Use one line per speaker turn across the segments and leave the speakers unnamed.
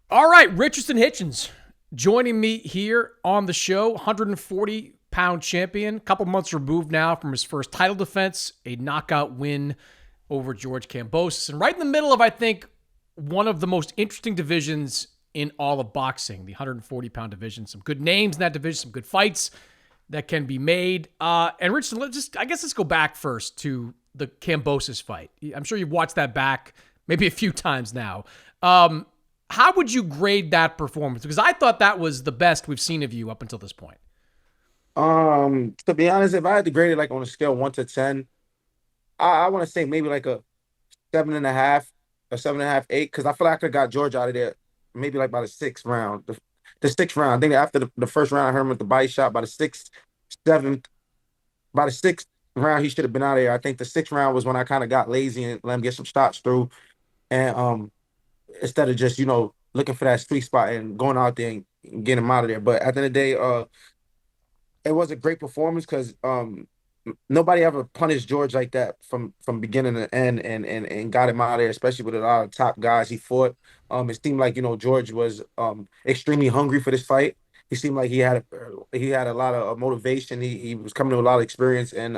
All right, Richardson Hitchins joining me here on the show, 140-pound champion, a couple months removed now from his first title defense, a knockout win over George Kambosos, and right in the middle of, I think, one of the most interesting divisions in all of boxing, the 140-pound division. Some good names in that division, some good fights that can be made. And Richardson, let's go back first to the Kambosos fight. I'm sure you've watched that back maybe a few times now. How would you grade that performance? Because I thought that was the best we've seen of you up until this point.
To be honest, if I had to grade it like on a scale 1 to 10, I want to say maybe like a 7.5, a 7.5, 8, because I feel like I could have got George out of there maybe like by the sixth round. The sixth round. I think after the first round, I heard him with the body shot. By the sixth, seventh, by the sixth round, he should have been out of there. I think the sixth round was when I kind of got lazy and let him get some shots through. And instead of just, looking for that sweet spot and going out there and getting him out of there. But at the end of the day, it was a great performance because nobody ever punished George like that from beginning to end and got him out of there, especially with a lot of top guys he fought. It seemed like George was extremely hungry for this fight. He seemed like he had a lot of motivation. He was coming to a lot of experience, and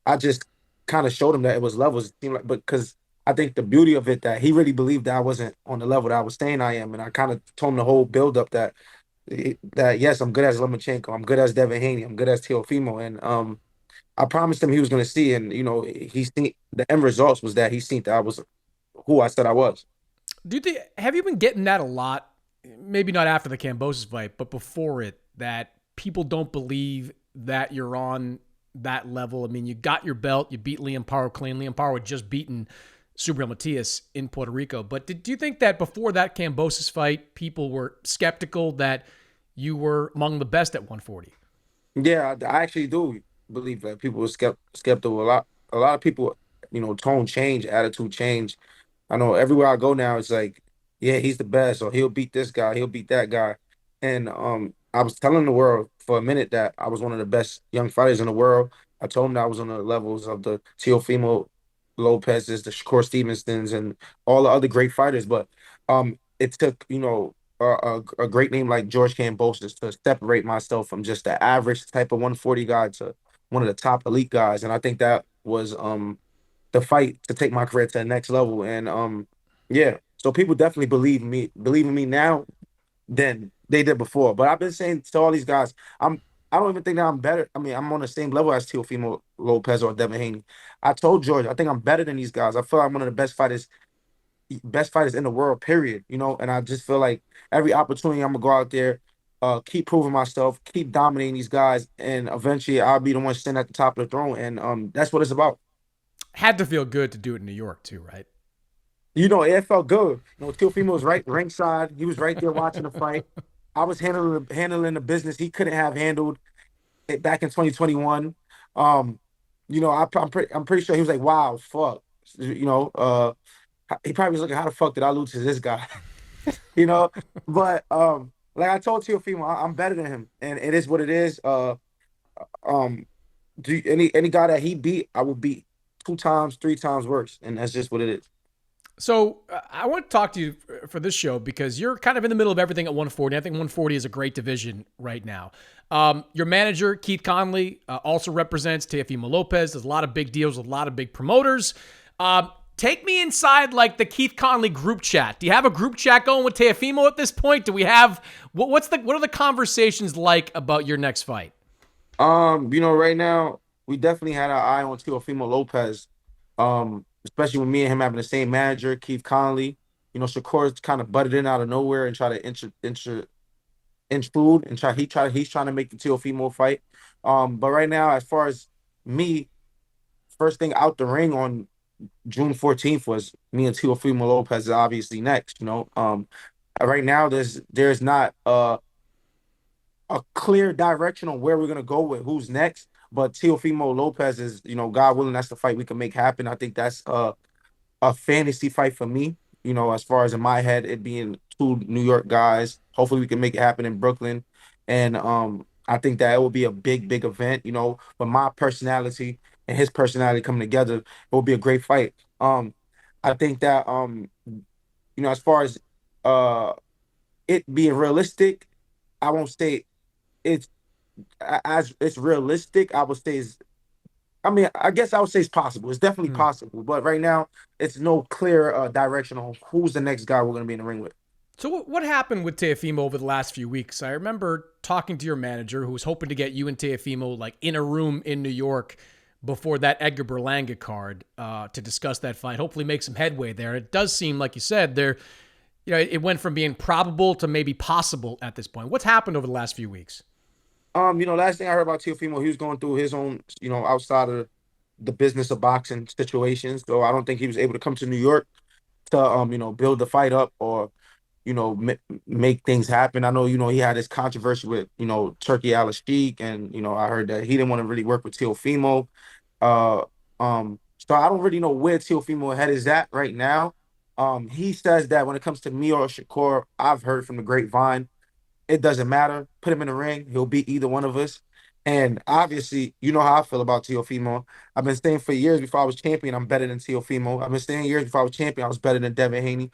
I just kind of showed him that it was levels. It seemed like, but because I think the beauty of it that he really believed that I wasn't on the level that I was saying I am, and I kind of told him the whole build up that yes, I'm good as Lomachenko, I'm good as Devin Haney, I'm good as Teofimo, and I promised him he was going to see, and he seen the end results was that he seen that I was who I said I was.
Do you think have you been getting that a lot? Maybe not after the Cambosis fight, but before it, that people don't believe that you're on that level. I mean, you got your belt, you beat Liam Paro clean. Liam Paro had just beaten Subriel Matias in Puerto Rico. But do you think that before that Cambosis fight, people were skeptical that you were among the best at 140?
Yeah, I actually do believe that people were skeptical. A lot of people, tone change, attitude change. I know everywhere I go now, it's like, yeah, he's the best, or he'll beat this guy, he'll beat that guy. And I was telling the world for a minute that I was one of the best young fighters in the world. I told him that I was on the levels of the Teofimo Lopez's, the Shakur Stevensons, and all the other great fighters. But it took, a great name like George Kambosos to separate myself from just the average type of 140 guy to one of the top elite guys. And I think that was the fight to take my career to the next level. And yeah, so people definitely believe in me now than they did before. But I've been saying to all these guys, I don't even think that I'm better. I mean, I'm on the same level as Teofimo Lopez or Devin Haney. I told George, I think I'm better than these guys. I feel like I'm one of the best fighters in the world, period. And I just feel like every opportunity I'm gonna go out there, keep proving myself, keep dominating these guys, and eventually I'll be the one sitting at the top of the throne. And that's what it's about.
Had to feel good to do it in New York too, right?
It felt good. Teofimo was right ringside. He was right there watching the fight. I was handling the business he couldn't have handled it back in 2021. Um, I'm pretty sure he was like, "Wow, fuck," he probably was looking, "How the fuck did I lose to this guy?" you know. But like I told Teofimo, I'm better than him, and it is what it is. Um, any guy that he beat, I will beat 2 times, 3 times worse, and that's just what it is.
So I want to talk to you for this show because you're kind of in the middle of everything at 140. I think 140 is a great division right now. Your manager, Keith Conley, also represents Teofimo Lopez. There's a lot of big deals with a lot of big promoters. Take me inside like the Keith Conley group chat. Do you have a group chat going with Teofimo at this point? Do we have what are the conversations like about your next fight?
Right now we definitely had our eye on Teofimo Lopez. Especially with me and him having the same manager, Keith Conley. Shakur's kind of butted in out of nowhere and try to intrude and he's trying to make the Teofimo fight. But right now, as far as me, first thing out the ring on June 14th was me and Teofimo Lopez is obviously next. Right now there's not a clear direction on where we're gonna go with who's next. But Teofimo Lopez is, God willing, that's the fight we can make happen. I think that's a fantasy fight for me. As far as in my head, it being two New York guys. Hopefully, we can make it happen in Brooklyn, and I think that it will be a big, big event. With my personality and his personality coming together, it will be a great fight. I think that as far as uh it being realistic, I won't say it's as it's realistic. I would say is I mean, I guess I would say it's possible. It's definitely
Hmm.
possible, but right now it's no clear direction on who's the next guy we're going to be in the ring with.
So what happened with Teofimo over the last few weeks? I remember talking to your manager who was hoping to get you and Teofimo like in a room in New York before that Edgar Berlanga card to discuss that fight. Hopefully make some headway there. It does seem like you said there, it went from being probable to maybe possible at this point. What's happened over the last few weeks?
Last thing I heard about Teofimo, he was going through his own, outside of the business of boxing situations. So I don't think he was able to come to New York to, build the fight up or, make things happen. I know, he had this controversy with, Turkey Al Sheik, and I heard that he didn't want to really work with Teofimo. Uh, so I don't really know where Teofimo head is at right now. He says that when it comes to me or Shakur, I've heard from the grapevine it doesn't matter. Put him in the ring. He'll beat either one of us. And obviously, you know how I feel about Teofimo. I've been saying for years before I was champion, I'm better than Teofimo. I've been saying years before I was champion, I was better than Devin Haney.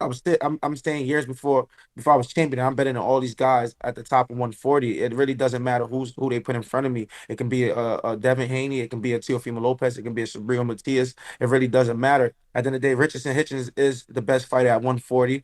I'm saying years before I was champion, I'm better than all these guys at the top of 140. It really doesn't matter who they put in front of me. It can be a Devin Haney, it can be a Teofimo Lopez, it can be a Sabrina Matias. It really doesn't matter. At the end of the day, Richardson Hitchins is the best fighter at 140.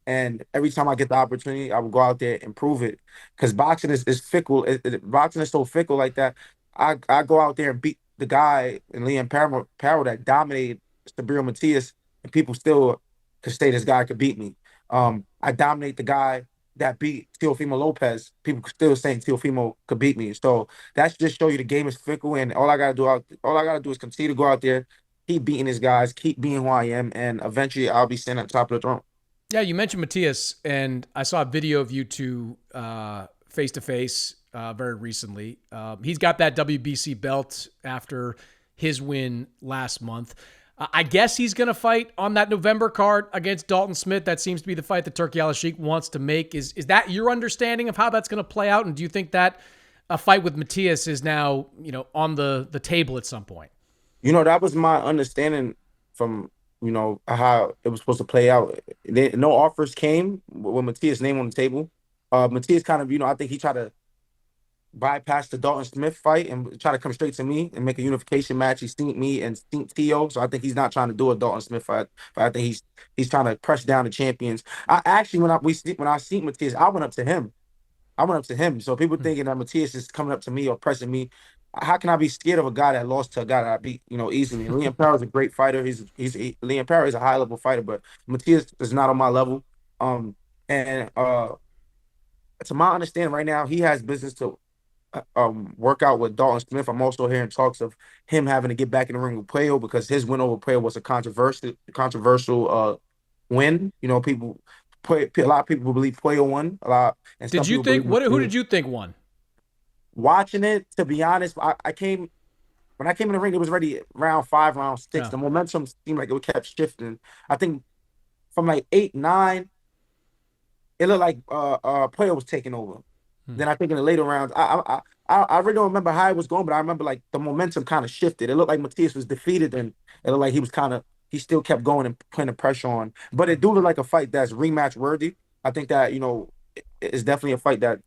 And every time I get the opportunity, I will go out there and prove it. Because boxing is fickle. Boxing is so fickle like that. I go out there and beat the guy in Liam Parrow that dominated Sabrina Matias, and people still could say this guy could beat me. I dominate the guy that beat Teofimo Lopez. People still saying Teofimo could beat me. So that's just show you the game is fickle, and all I gotta do is continue to go out there, keep beating these guys, keep being who I am, and eventually I'll be standing at the top of the throne.
Yeah, you mentioned Matias, and I saw a video of you two face to face very recently. He's got that WBC belt after his win last month. I guess he's going to fight on that November card against Dalton Smith. That seems to be the fight that Turkey Al Sheik wants to make. Is that your understanding of how that's going to play out? And do you think that a fight with Matias is now on the table at some point?
That was my understanding from, how it was supposed to play out. No offers came with Matias' name on the table. Matias kind of, I think he tried to bypass the Dalton Smith fight and try to come straight to me and make a unification match. He seen me and seen Tio, so I think he's not trying to do a Dalton Smith fight. But I think he's trying to press down the champions. I actually when I seen Matias, I went up to him. I went up to him. So people thinking that Matias is coming up to me or pressing me. How can I be scared of a guy that lost to a guy that I beat, easily? And Liam Power is a great fighter. Liam Power is a high level fighter, but Matias is not on my level. And to my understanding, right now he has business to work out with Dalton Smith. I'm also hearing talks of him having to get back in the ring with Puyo because his win over Puyo was a controversial win. A lot of people believe Puyo won a lot, and some
Did you
people
think
believe
who
Matias.
did you think won?
Watching it, to be honest, I came when I came in the ring, it was already round five, round six.
Yeah.
The momentum seemed like it kept shifting. I think from like 8, 9, it looked like Puyo was taking over.
Hmm.
Then I think in the later rounds, I really don't remember how it was going, but I remember like the momentum kind of shifted. It looked like Matias was defeated, and it looked like he still kept going and putting the pressure on. But it do look like a fight that's rematch worthy. I think that it's definitely a fight that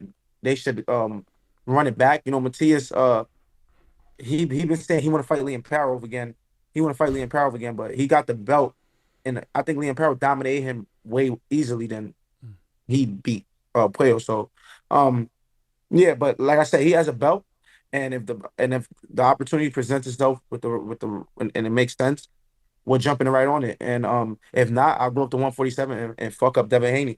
they should run it back. Matias he been saying he want to fight Liam Parov again. He want to fight Liam Parov again, but he got the belt, and I think Liam Parov dominated him way easily than he beat Puyo. So yeah, but like I said, he has a belt, and if the opportunity presents itself and it makes sense, we're jumping right on it. And if not, I'll go up to 147 and fuck up Devin Haney.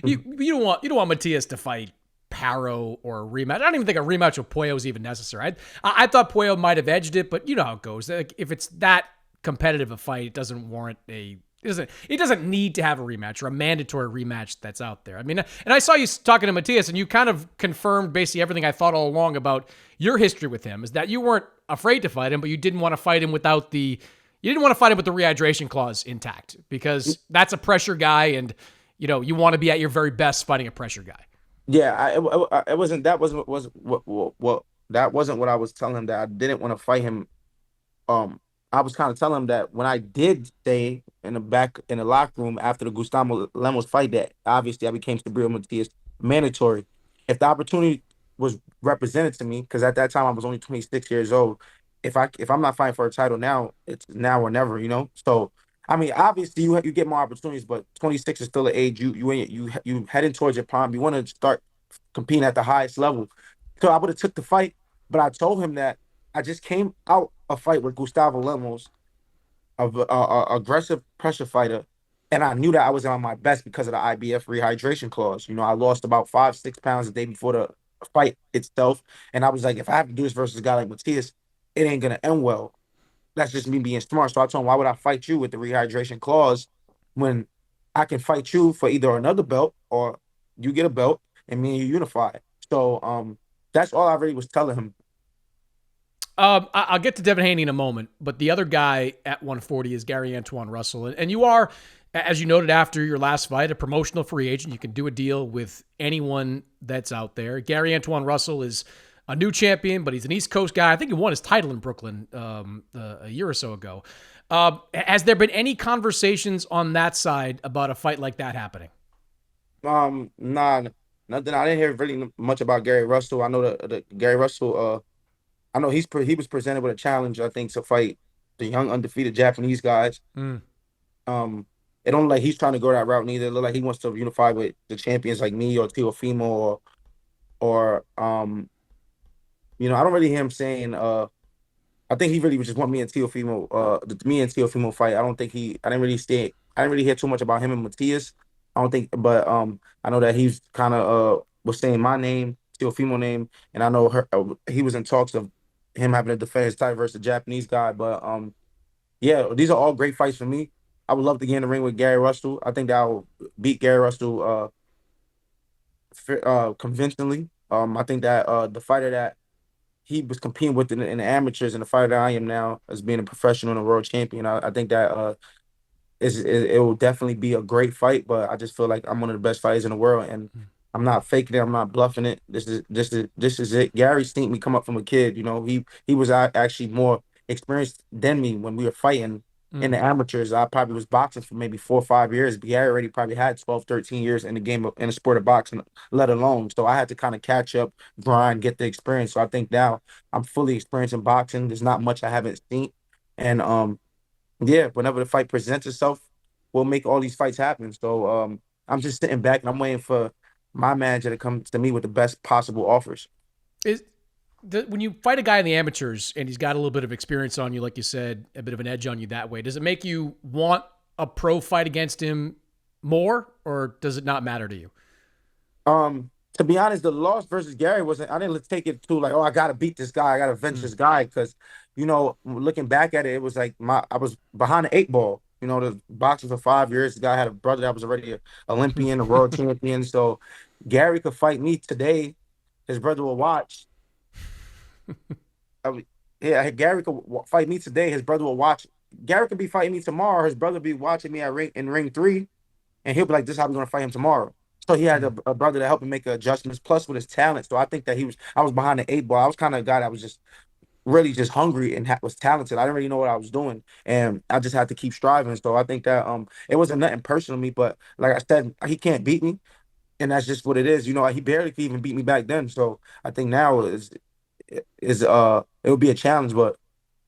You don't want Matias to fight Paro or a rematch. I don't even think a rematch with Puyo is even necessary. I thought Puyo might have edged it, but you know how it goes. Like, if it's that competitive a fight, it doesn't warrant it doesn't need to have a rematch or a mandatory rematch that's out there. I mean, and I saw you talking to Matias, and you kind of confirmed basically everything I thought all along about your history with him, is that you weren't afraid to fight him, but you didn't want to fight him you didn't want to fight him with the rehydration clause intact, because that's a pressure guy, and you want to be at your very best fighting a pressure guy.
Yeah, it wasn't that wasn't what that wasn't what I was telling him, that I didn't want to fight him. I was kind of telling him that when I did say in the back in the locker room after the Gustavo Lemos fight that obviously I became Sabrina Matias mandatory. If the opportunity was represented to me, because at that time I was only 26 years old, if I'm not fighting for a title now, it's now or never, you know. So I mean, obviously you get more opportunities, but 26 is still an age you heading towards your prime. You want to start competing at the highest level. So I would have took the fight, but I told him that I just came out a fight with Gustavo Lemos, of a aggressive pressure fighter, and I knew that I was on my best because of the IBF rehydration clause. You know, I lost about 5, 6 pounds the day before the fight itself, and I was like, if I have to do this versus a guy like Matias, it ain't gonna end well. That's just me being smart. So I told him, why would I fight you with the rehydration clause when I can fight you for either another belt or you get a belt and me and you unify? So that's all I really was telling him.
I'll get to Devin Haney in a moment, but the other guy at 140 is Gary Antoine Russell. And you are, as you noted after your last fight, a promotional free agent. You can do a deal with anyone that's out there. Gary Antoine Russell is a new champion, but he's an East Coast guy. I think he won his title in Brooklyn a year or so ago. Has there been any conversations on that side about a fight like that happening?
Nah, nothing. I didn't hear really much about Gary Russell. I know the Gary Russell. I know he was presented with a challenge. I think to fight the young undefeated Japanese guys.
Mm.
Um, it don't look like he's trying to go that route neither. It look like he wants to unify with the champions like me or Teofimo or I don't really hear him saying I think he really just want me and Teofimo me and Teofimo fight. I didn't really hear too much about him and Matias. I don't think but I know that he's kind of was saying my name, Teofimo name, and I know he was in talks of him having to defend his title versus the Japanese guy, but yeah, these are all great fights for me. I would love to get in the ring with Gary Russell. I think that I will beat Gary Russell convincingly. I think that the fighter that he was competing with in the amateurs and the fighter that I am now as being a professional and a world champion, I think that it will definitely be a great fight. But I just feel like I'm one of the best fighters in the world, and I'm not faking it. I'm not bluffing it. This is it. Gary seen me come up from a kid. You know, he was actually more experienced than me when we were fighting in
Mm.
the amateurs. I probably was boxing for maybe 4 or 5 years, but Gary already probably had 12, 13 years in the game in the sport of boxing, let alone. So I had to kind of catch up, grind, get the experience. So I think now I'm fully experienced in boxing. There's not much I haven't seen, and yeah, whenever the fight presents itself, we'll make all these fights happen. So I'm just sitting back and I'm waiting for my manager to come to me with the best possible offers.
Is when you fight a guy in the amateurs and he's got a little bit of experience on you, like you said, a bit of an edge on you that way, does it make you want a pro fight against him more, or does it not matter to you?
To be honest, the loss versus Gary wasn't. I didn't take it to like, oh, I gotta beat this guy, I gotta avenge
Mm.
this guy, because looking back at it, it was like I was behind the 8 ball. The boxing for 5 years. The guy had a brother that was already an Olympian, a world champion. So Gary could fight me today. His brother will watch. I mean, yeah, Gary could fight me today. His brother will watch. Gary could be fighting me tomorrow. His brother be watching me at ring 3, and he'll be like, "This is how we're gonna fight him tomorrow." So he had
Mm.
a brother to help him make adjustments, plus with his talent. So I think that I was behind the 8 ball. I was kind of a guy that was just really just hungry and was talented. I didn't really know what I was doing, and I just had to keep striving. So I think that it wasn't nothing personal to me, but like I said, he can't beat me, and that's just what it is. He barely could even beat me back then. So I think now it would be a challenge, but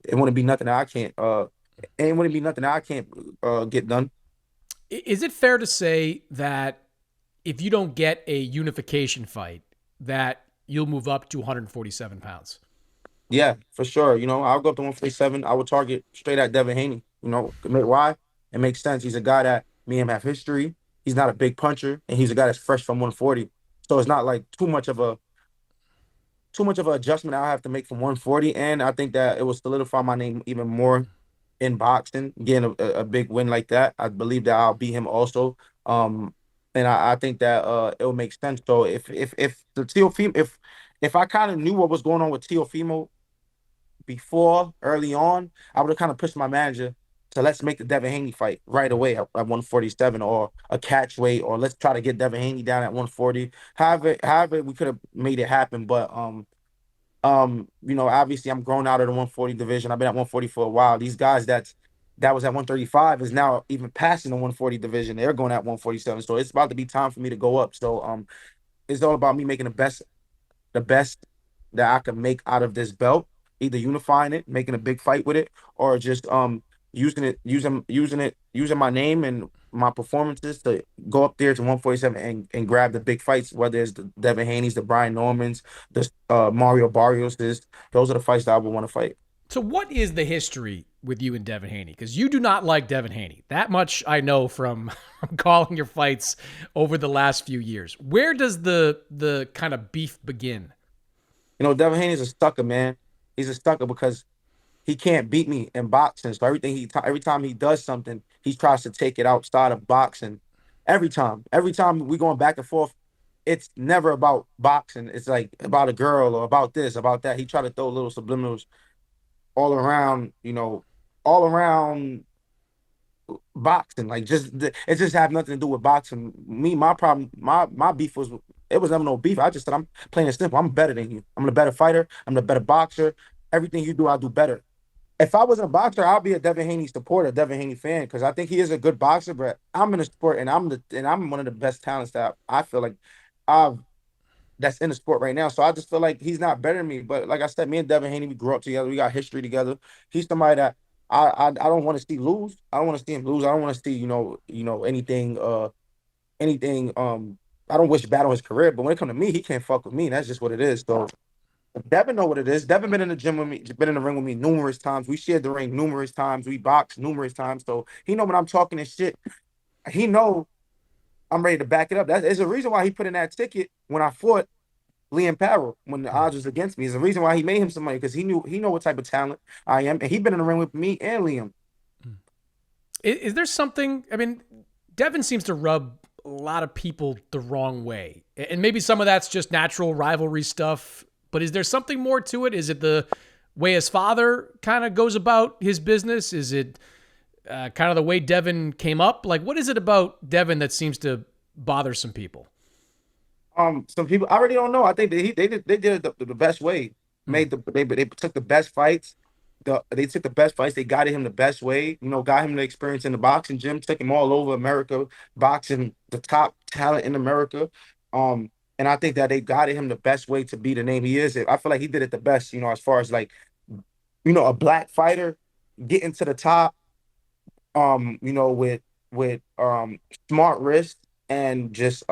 it wouldn't be nothing that I can't it wouldn't be nothing that I can't get done.
Is it fair to say that if you don't get a unification fight, that you'll move up to 147 pounds?
Yeah, for sure. I'll go up to 147. I would target straight at Devin Haney. Why? It makes sense. He's a guy that me and him have history. He's not a big puncher, and he's a guy that's fresh from 140. So it's not like too much of an adjustment I'll have to make from 140. And I think that it will solidify my name even more in boxing. Getting a big win like that, I believe that I'll beat him also. Um, and I think that it will make sense. So if the Teofimo if I kind of knew what was going on with Teofimo before early on, I would have kind of pushed my manager to let's make the Devin Haney fight right away at 147, or a catch weight, or let's try to get Devin Haney down at 140. However, we could have made it happen, but obviously I'm grown out of the 140 division. I've been at 140 for a while. These guys that was at 135 is now even passing the 140 division. They're going at 147. So it's about to be time for me to go up. So it's all about me making the best that I could make out of this belt, either unifying it, making a big fight with it, or just using my name and my performances to go up there to 147 and grab the big fights, whether it's the Devin Haney's, the Brian Normans, the Mario Barrios's. Those are the fights that I would want to fight.
So, what is the history with you and Devin Haney? Because you do not like Devin Haney. That much I know from calling your fights over the last few years. Where does the kind of beef begin?
Devin Haney's a sucker, man. He's a sucker because he can't beat me in boxing. So every time he does something, he tries to take it outside of boxing. Every time we going back and forth, it's never about boxing. It's like about a girl or about this, about that. He tried to throw little subliminals all around, all around boxing. Like it just have nothing to do with boxing. My problem, my beef was it was never no beef. I just said I'm plain and simple. I'm better than you. I'm the better fighter. I'm the better boxer. Everything you do, I do better. If I wasn't a boxer, I'll be a Devin Haney supporter, Devin Haney fan, because I think he is a good boxer. But I'm in the sport, and I'm one of the best talents that I feel like I've that's in the sport right now. So I just feel like he's not better than me. But like I said, me and Devin Haney, we grew up together. We got history together. He's somebody that I don't want to see lose. I don't want to see him lose. I don't want to see anything anything. I don't wish bad on his career. But when it comes to me, he can't fuck with me. And that's just what it is. So Devin know what it is. Devin been in the gym with me, been in the ring with me numerous times. We shared the ring numerous times. We boxed numerous times. So he know when I'm talking this shit. He know I'm ready to back it up. There's a reason why he put in that ticket when I fought Liam Parrell when the odds was against me. Is the reason why he made him some money because he know what type of talent I am, and he been in the ring with me and Liam.
Is there something? I mean, Devin seems to rub a lot of people the wrong way, and maybe some of that's just natural rivalry stuff. But is there something more to it? Is it the way his father kind of goes about his business? Is it kind of the way Devin came up? Like, what is it about Devin that seems to bother some people?
Some people I already don't know. I think that they did it the best way. They took the best fights. They took the best fights. They guided him the best way. Got him the experience in the boxing gym. Took him all over America, boxing the top talent in America. And I think that they guided him the best way to be the name he is. I feel like he did it the best. As far as like a black fighter getting to the top. With smart wrist and just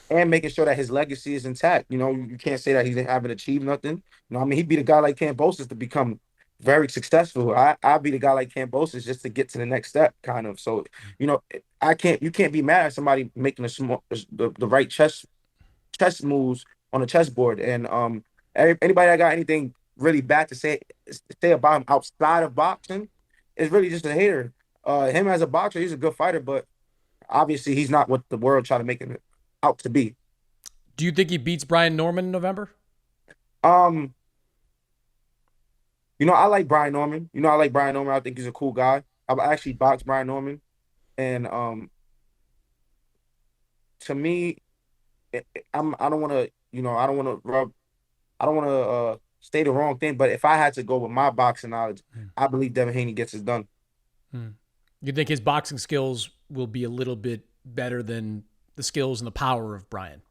and making sure that his legacy is intact. You can't say that he haven't achieved nothing. I mean, he'd beat a guy like Kambosos to become very successful. I beat a guy like Kambosos just to get to the next step, kind of. So, you can't be mad at somebody making the right chess moves on a chessboard. And anybody that got anything really bad to say about him outside of boxing is really just a hater. Him as a boxer, he's a good fighter, but obviously he's not what the world try to make him out to be.
Do you think he beats Brian Norman in November?
Um, I like Brian Norman. I like Brian Norman. I think he's a cool guy. I've actually boxed Brian Norman, and to me, I don't want to, I don't want to I don't want to say the wrong thing, but if I had to go with my boxing knowledge, I believe Devin Haney gets it done.
You think his boxing skills will be a little bit better than the skills and the power of Brian?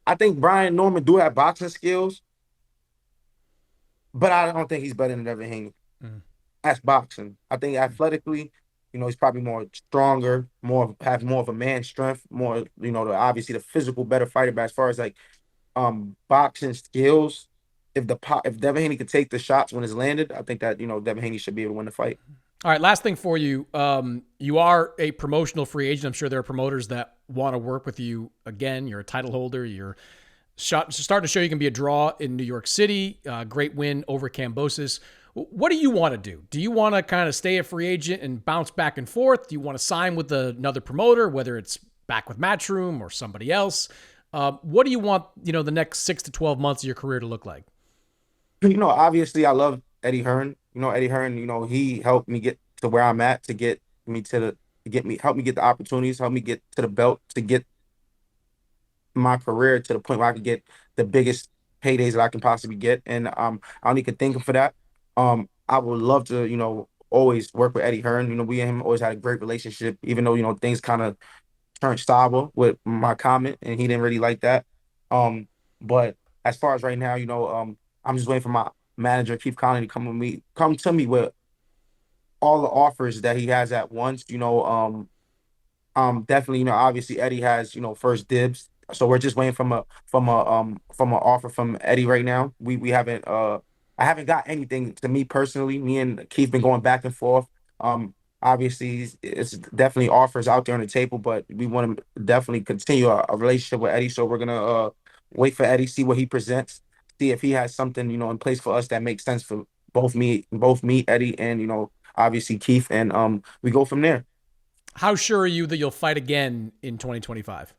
I think Brian Norman do have boxing skills, but I don't think he's better than Devin Haney. That's boxing. I think athletically, he's probably more stronger, have more of a man strength, more, obviously the physical better fighter. But as far as like boxing skills, if Devin Haney could take the shots when it's landed, I think that Devin Haney should be able to win the fight.
All right, last thing for you. You are a promotional free agent. I'm sure there are promoters that want to work with you again. You're a title holder. You're starting to show you can be a draw in New York City. Great win over Kambosos. What do you want to do? Do you want to kind of stay a free agent and bounce back and forth? Do you want to sign with another promoter, whether it's back with Matchroom or somebody else? What do you want, the next 6 to 12 months of your career to look like?
Obviously I love Eddie Hearn. Eddie Hearn, he helped me get to where I'm at to get me help me get the opportunities, help me get to the belt, to get my career to the point where I could get the biggest paydays that I can possibly get. And I only could thank him for that. I would love to, always work with Eddie Hearn. We and him always had a great relationship, even though things kind of turned sour with my comment, and he didn't really like that. But as far as right now, I'm just waiting for my manager Keith Conley to come to me with all the offers that he has at once. Definitely, obviously Eddie has, first dibs. So we're just waiting from an offer from Eddie right now. We haven't I haven't got anything to me personally. Me and Keith been going back and forth. Obviously it's definitely offers out there on the table, but we want to definitely continue a relationship with Eddie. So we're gonna wait for Eddie, see what he presents, see if he has something, in place for us that makes sense for both me, Eddie, and obviously Keith, and we go from there.
How sure are you that you'll fight again in 2025?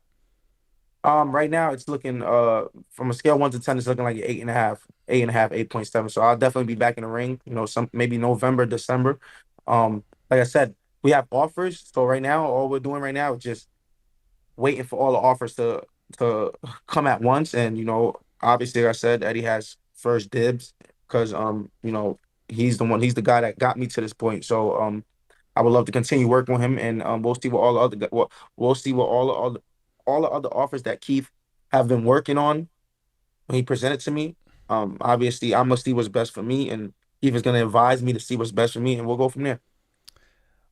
Right now it's looking from a scale 1 to 10, it's looking like an 8.5, 8.5, 8.7. So I'll definitely be back in the ring, some maybe November, December. Like I said, we have offers. So right now, all we're doing right now is just waiting for all the offers to come at once. And obviously, like I said, Eddie has first dibs because he's the guy that got me to this point. So I would love to continue working with him, and we'll see what all the other we'll see what all the other offers that Keith have been working on when he presented to me. Obviously, I'm gonna see what's best for me, and Keith is gonna advise me to see what's best for me, and we'll go from there.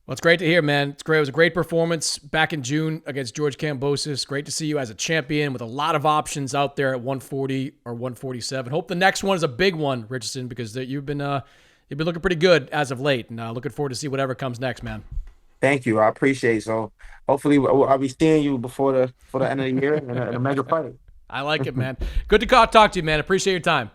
Well, it's great to hear, man. It's great. It was a great performance back in June against George Kambosos. Great to see you as a champion with a lot of options out there at 140 or 147. Hope the next one is a big one, Richardson, because you've been looking pretty good as of late, and looking forward to see whatever comes next, man.
Thank you, I appreciate it. So hopefully I'll be seeing you before the end of the year in a mega fight.
I like it, man. Good to talk to you, man. Appreciate your time.